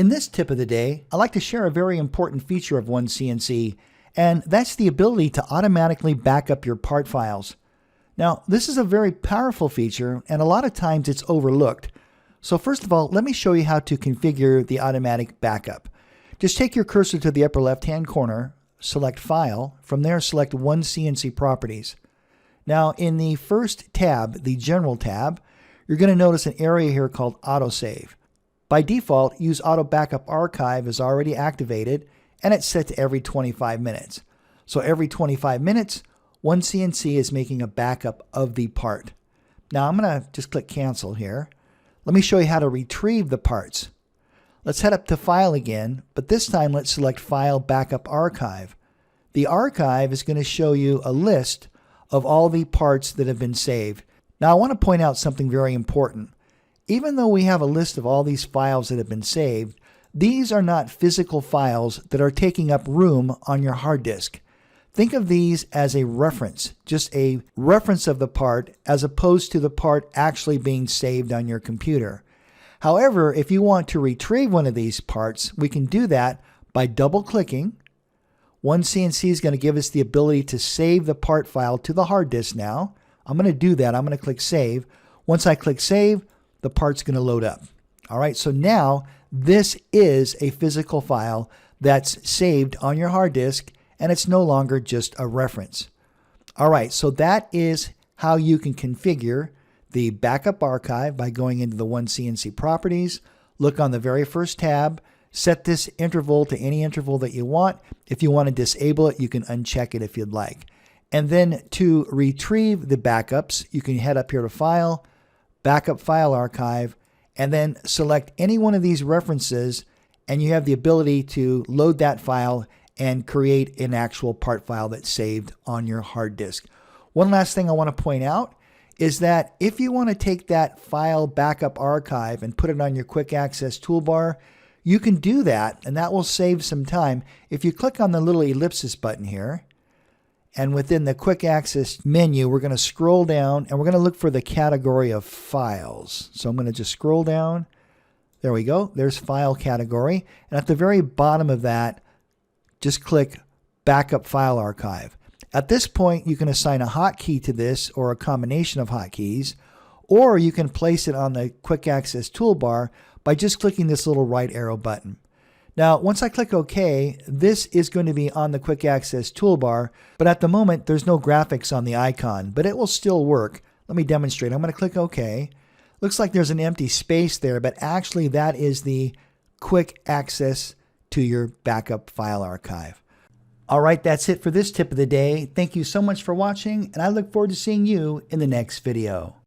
In this tip of the day, I'd like to share a very important feature of OneCNC, and that's the ability to automatically back up your part files. Now, this is a very powerful feature, and a lot of times it's overlooked. So first of all, let me show you how to configure the automatic backup. Just take your cursor to the upper left-hand corner, select File. From there, select OneCNC Properties. Now, in the first tab, the General tab, you're going to notice an area here called Autosave. By default, Use Auto Backup Archive is already activated, and it's set to every 25 minutes. So every 25 minutes, OneCNC is making a backup of the part. Now, I'm going to just click Cancel here. Let me show you how to retrieve the parts. Let's head up to File again, but this time let's select File Backup Archive. The archive is going to show you a list of all the parts that have been saved. Now I want to point out something very important. Even though we have a list of all these files that have been saved, these are not physical files that are taking up room on your hard disk. Think of these as a reference, just a reference of the part as opposed to the part actually being saved on your computer. However, if you want to retrieve one of these parts, we can do that by double-clicking. OneCNC is going to give us the ability to save the part file to the hard disk now. I'm going to do that. I'm going to click Save. Once I click Save, the part's going to load up. All right, so now this is a physical file that's saved on your hard disk, and it's no longer just a reference. All right, so that is how you can configure the backup archive by going into the OneCNC properties. Look on the very first tab, set this interval to any interval that you want. If you want to disable it, you can uncheck it if you'd like. And then to retrieve the backups, you can head up here to File, Backup File Archive, and then select any one of these references, and you have the ability to load that file and create an actual part file that's saved on your hard disk. One last thing I want to point out is that if you want to take that file backup archive and put it on your quick access toolbar, you can do that, and that will save some time. If you click on the little ellipsis button here, and within the quick access menu, we're going to scroll down and we're going to look for the category of files. So I'm going to just scroll down. There we go. There's file category. And at the very bottom of that, just click Backup File Archive. At this point, you can assign a hotkey to this or a combination of hotkeys, or you can place it on the quick access toolbar by just clicking this little right arrow button. Now, once I click OK, this is going to be on the quick access toolbar, but at the moment, there's no graphics on the icon, but it will still work. Let me demonstrate. I'm going to click OK. Looks like there's an empty space there, but actually that is the quick access to your backup file archive. All right, that's it for this tip of the day. Thank you so much for watching, and I look forward to seeing you in the next video.